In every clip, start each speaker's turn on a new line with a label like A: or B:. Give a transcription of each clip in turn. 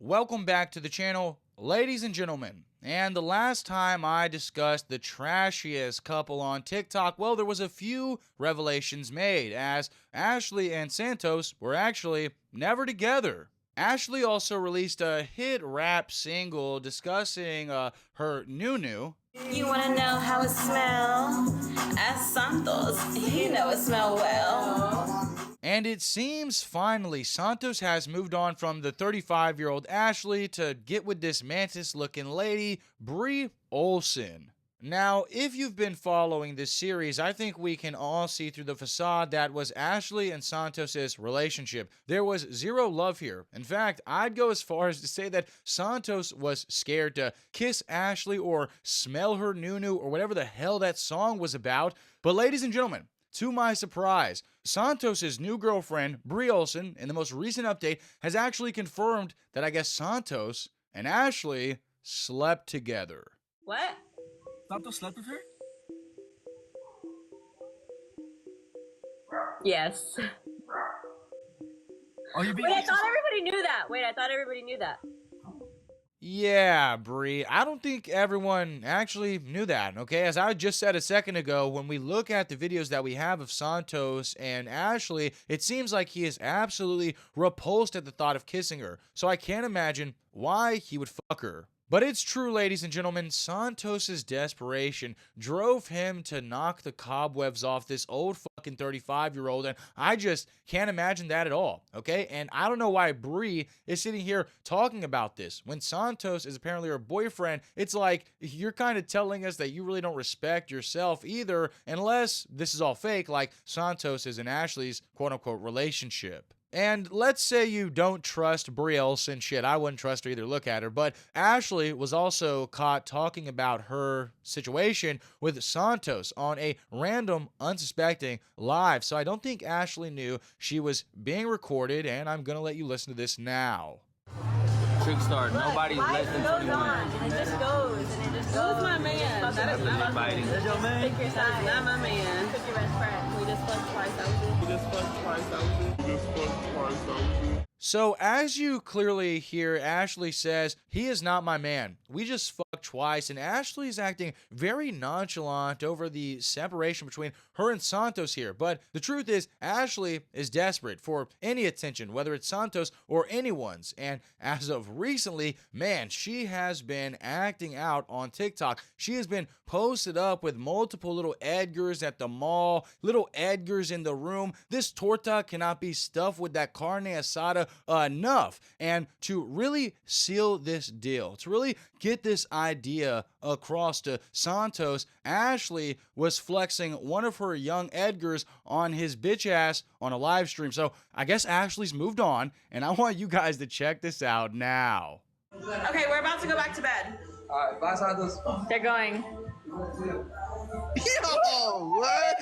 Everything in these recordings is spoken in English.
A: Welcome back to the channel, ladies and gentlemen. And the last time I discussed the trashiest couple on TikTok, well, there was a few revelations made, as Ashley and Santos were actually never together. Ashley also released a hit rap single discussing her new.
B: You wanna know how it smells? Ask Santos, he know it smell well.
A: And it seems finally Santos has moved on from the 35-year-old Ashley to get with this mantis-looking lady, Brie Olson. Now, if you've been following this series, I think we can all see through the facade that was Ashley and Santos' relationship. There was zero love here. In fact, I'd go as far as to say that Santos was scared to kiss Ashley or smell her nunu or whatever the hell that song was about. But ladies and gentlemen, to my surprise, Santos' new girlfriend, Brie Olson, in the most recent update, has actually confirmed that I guess Santos and Ashley slept together.
B: What?
C: Santos slept with her?
B: Yes.
C: Oh, you being
B: Wait, I thought everybody knew that.
A: Yeah, Brie, I don't think everyone actually knew that, okay? As I just said a second ago, when we look at the videos that we have of Santos and Ashley, it seems like he is absolutely repulsed at the thought of kissing her. So I can't imagine why he would fuck her. But it's true, ladies and gentlemen, Santos' desperation drove him to knock the cobwebs off this old fucking 35-year-old, and I just can't imagine that at all, okay? And I don't know why Brie is sitting here talking about this. When Santos is apparently her boyfriend, it's like you're kind of telling us that you really don't respect yourself either, unless this is all fake, like Santos is in Ashley's quote-unquote relationship. And let's say you don't trust Brie Olson, shit, I wouldn't trust her either, look at her, but Ashley was also caught talking about her situation with Santos on a random, unsuspecting live, so I don't think Ashley knew she was being recorded, and I'm gonna let you listen to this now.
C: Trick star. Nobody's less than 21.
B: It just goes, and it just goes.
D: Who's my man? That is not my man.
C: That's your man?
B: Pick your side.
D: That's not my man.
B: Pick your best friend.
D: We just fucked twice. That was it.
A: So as you clearly hear, Ashley says, he is not my man. We just fucked twice, and Ashley's acting very nonchalant over the separation between her and Santos here. But the truth is, Ashley is desperate for any attention, whether it's Santos or anyone's. And as of recently, man, she has been acting out on TikTok. She has been posted up with multiple little Edgars at the mall, little Edgars in the room. This torta cannot be stuffed with that carne asada enough. And to really seal this deal, to really get this idea across to Santos, Ashley was flexing one of her young Edgars on his bitch ass on a live stream. So I guess Ashley's moved on, and I want you guys to check this out now.
D: Okay, we're about to go back to bed.
C: Alright, bye, Santos.
B: They're going.
C: Yo, what?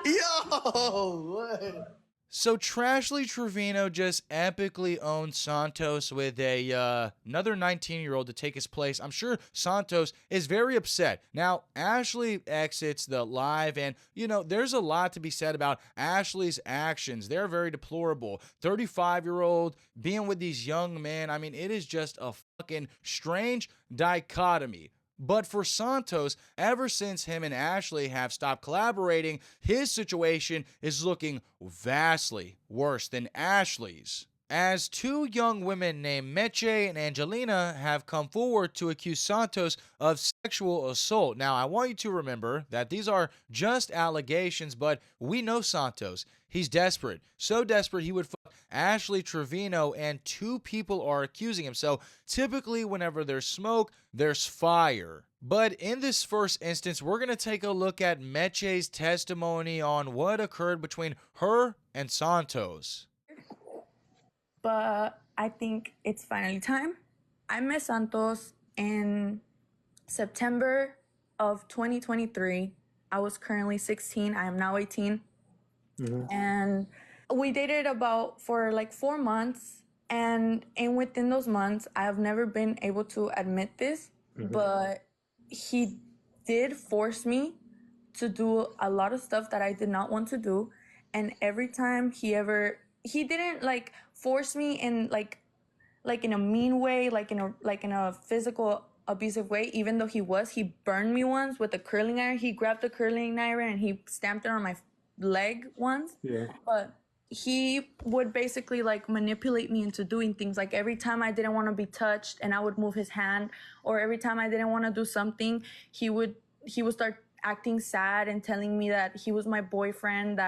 C: Yo, what?
A: So Trashley Trevino just epically owned Santos with another 19-year-old to take his place. I'm sure Santos is very upset. Now, Ashley exits the live, and, you know, there's a lot to be said about Ashley's actions. They're very deplorable. 35-year-old being with these young men, I mean, it is just a fucking strange dichotomy. But for Santos, ever since him and Ashley have stopped collaborating, his situation is looking vastly worse than Ashley's. As two young women named Meche and Angelina have come forward to accuse Santos of sexual assault. Now, I want you to remember that these are just allegations, but we know Santos. He's desperate. So desperate he would fuck Ashley Trevino, and two people are accusing him. So typically whenever there's smoke, there's fire. But in this first instance, we're going to take a look at Meche's testimony on what occurred between her and Santos.
E: But I think it's finally time. I met Santos in September of 2023. I was currently 16. I am now 18. And we dated for like 4 months. And within those months, I have never been able to admit this, but he did force me to do a lot of stuff that I did not want to do. And every time he didn't like force me in like like in a mean way, like in a physical abusive way. Even though he burned me once with a curling iron. He grabbed the curling iron and he stamped it on my leg once.
F: Yeah.
E: But he would basically like manipulate me into doing things. Like every time I didn't want to be touched and I would move his hand, or every time I didn't want to do something, he would start acting sad and telling me that he was my boyfriend,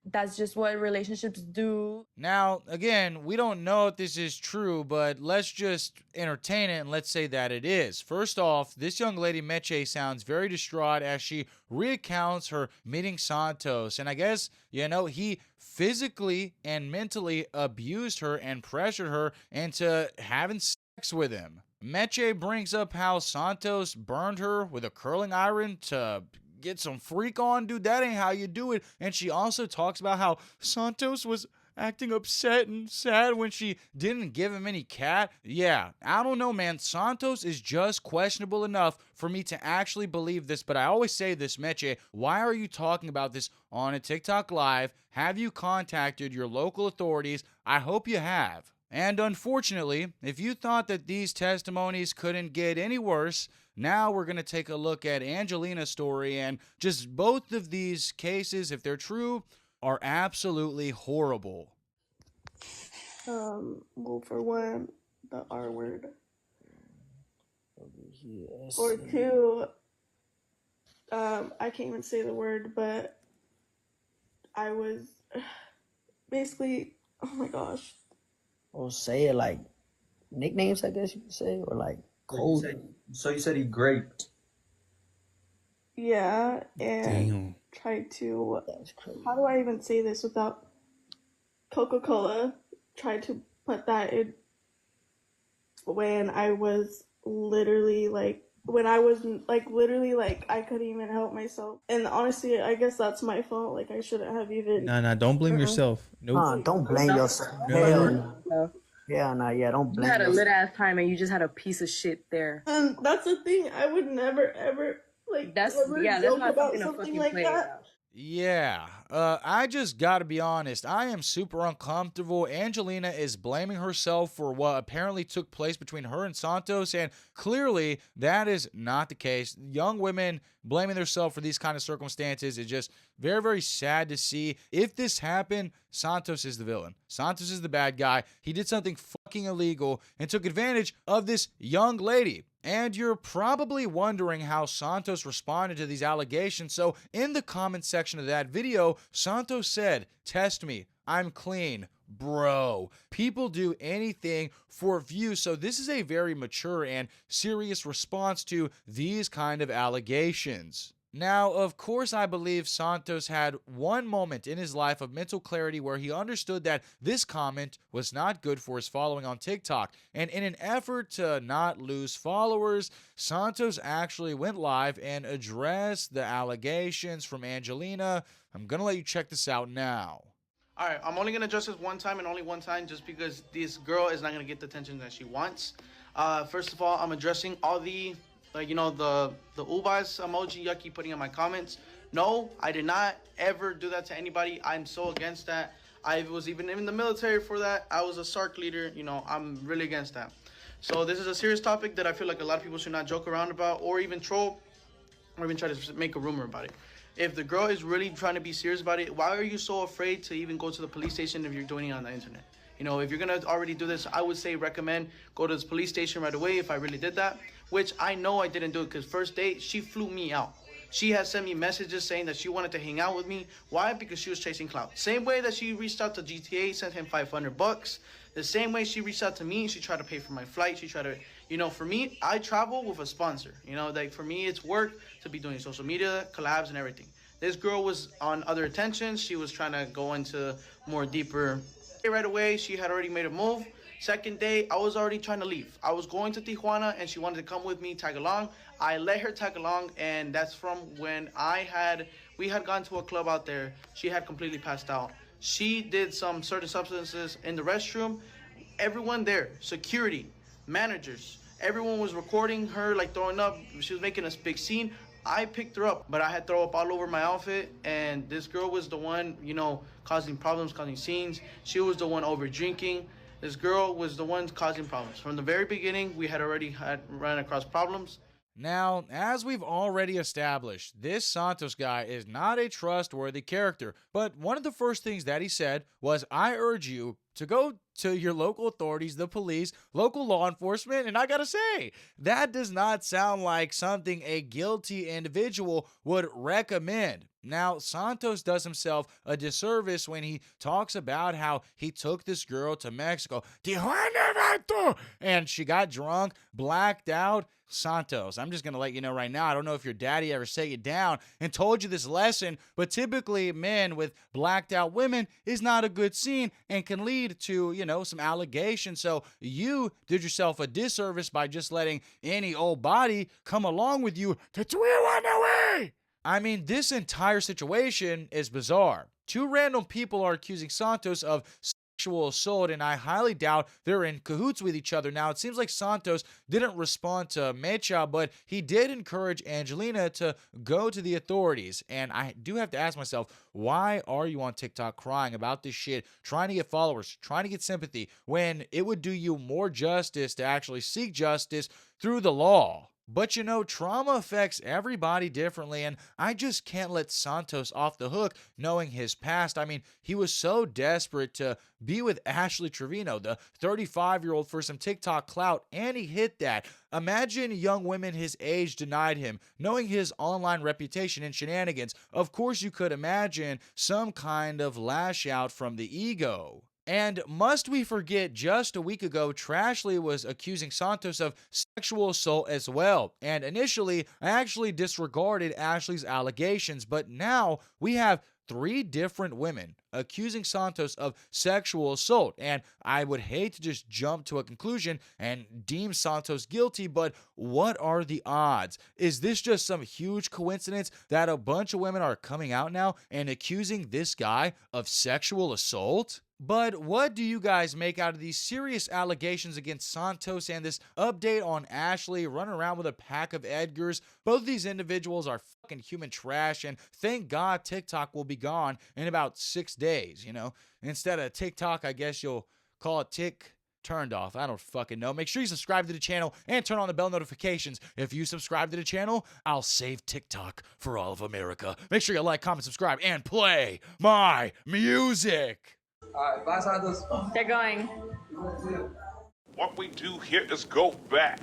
E: that's just what relationships do.
A: Now, again, we don't know if this is true, but let's just entertain it and let's say that it is. First off, this young lady, Meche, sounds very distraught as she recounts her meeting Santos. And I guess, he physically and mentally abused her and pressured her into having sex with him. Meche brings up how Santos burned her with a curling iron to get some freak on. Dude, that ain't how you do it. And she also talks about how Santos was acting upset and sad when she didn't give him any cat. Yeah, I don't know, man. Santos is just questionable enough for me to actually believe this. But I always say this, Meche, why are you talking about this on a TikTok live? Have you contacted your local authorities? I hope you have. And unfortunately, if you thought that these testimonies couldn't get any worse, now we're going to take a look at Angelina's story, and just both of these cases, if they're true, are absolutely horrible.
G: Well, for one, the R word.
F: Yes.
G: Or two, I can't even say the word, but I was basically, oh my gosh.
F: Or say it like nicknames, I guess you could say, or like cold.
H: So you said he graped.
G: Yeah, and tried to, how do I even say this without Coca-Cola? Tried to put that in when I was literally like, I couldn't even help myself. And honestly, I guess that's my fault. Like, I shouldn't have even.
I: Nah, don't blame yourself. Nope.
F: Don't blame yourself.
I: No.
F: Yeah, don't blame
J: You had a
F: yourself.
J: lit ass time and you just had a piece of shit there.
G: And that's the thing. I would never ever
J: That's
G: joke
J: not
G: about
J: something to
G: something
J: fucking
G: like
J: play
G: that.
J: about.
A: Yeah, I just gotta be honest. I am super uncomfortable. Angelina is blaming herself for what apparently took place between her and Santos, and clearly that is not the case. Young women blaming themselves for these kind of circumstances is just very, very sad to see. If this happened, Santos is the villain. Santos is the bad guy. He did something fucking illegal and took advantage of this young lady. And you're probably wondering how Santos responded to these allegations. So in the comment section of that video, Santos said, "Test me. I'm clean." Bro, people do anything for views. So this is a very mature and serious response to these kind of allegations. Now, of course, I believe Santos had one moment in his life of mental clarity where he understood that this comment was not good for his following on TikTok. And in an effort to not lose followers, Santos actually went live and addressed the allegations from Angelina. I'm going to let you check this out now.
K: All right, I'm only going to address this one time and only one time just because this girl is not going to get the attention that she wants. First of all, I'm addressing all the the ubas emoji yucky putting in my comments. No, I did not ever do that to anybody. I'm so against that. I was even in the military for that. I was a SARC leader. I'm really against that. So this is a serious topic that I feel like a lot of people should not joke around about or even troll or even try to make a rumor about it. If the girl is really trying to be serious about it, why are you so afraid to even go to the police station if you're doing it on the internet? If you're going to already do this, I would say recommend go to the police station right away if I really did that, which I know I didn't do it because first date, she flew me out. She has sent me messages saying that she wanted to hang out with me. Why? Because she was chasing clout. Same way that she reached out to GTA, sent him $500. The same way she reached out to me, she tried to pay for my flight. She tried to, for me, I travel with a sponsor. Like for me, it's work to be doing social media, collabs and everything. This girl was on other attentions. She was trying to go into more deeper. Right away, she had already made a move. Second day, I was already trying to leave. I was going to Tijuana and she wanted to come with me, tag along. I let her tag along, and that's from when we had gone to a club out there. She had completely passed out. She did some certain substances in the restroom. Everyone there, security, managers, everyone was recording her like throwing up. She was making a big scene. I picked her up, but I had throw up all over my outfit, and this girl was the one, causing problems, causing scenes. She was the one over drinking. This girl was the one causing problems. From the very beginning, we had already run across problems.
A: Now, as we've already established, this Santos guy is not a trustworthy character, but one of the first things that he said was, I urge you to go to your local authorities, the police, local law enforcement, and I gotta say, that does not sound like something a guilty individual would recommend. Now, Santos does himself a disservice when he talks about how he took this girl to Mexico, and she got drunk, blacked out. Santos, I'm just going to let you know right now, I don't know if your daddy ever sat you down and told you this lesson, but typically men with blacked out women is not a good scene and can lead to, some allegations. So you did yourself a disservice by just letting any old body come along with you to run away. I mean, this entire situation is bizarre. Two random people are accusing Santos of sexual assault, and I highly doubt they're in cahoots with each other. Now, it seems like Santos didn't respond to Mecha, but he did encourage Angelina to go to the authorities. And I do have to ask myself, why are you on TikTok crying about this shit, trying to get followers, trying to get sympathy, when it would do you more justice to actually seek justice through the law? But trauma affects everybody differently, and I just can't let Santos off the hook knowing his past. I mean, he was so desperate to be with Ashley Trevino, the 35-year-old, for some TikTok clout, and he hit that. Imagine young women his age denied him, knowing his online reputation and shenanigans. Of course, you could imagine some kind of lash out from the ego. And must we forget, just a week ago, Trashley was accusing Santos of sexual assault as well. And initially, I actually disregarded Ashley's allegations, but now we have 3 different women accusing Santos of sexual assault. And I would hate to just jump to a conclusion and deem Santos guilty, but what are the odds? Is this just some huge coincidence that a bunch of women are coming out now and accusing this guy of sexual assault? But what do you guys make out of these serious allegations against Santos and this update on Ashley running around with a pack of Edgars? Both of these individuals are fucking human trash, and thank God TikTok will be gone in about 6 days, Instead of TikTok, I guess you'll call it tick turned off. I don't fucking know. Make sure you subscribe to the channel and turn on the bell notifications. If you subscribe to the channel, I'll save TikTok for all of America. Make sure you like, comment, subscribe, and play my music.
H: Alright, bye Santos.
E: They're going.
L: What we do here is go back.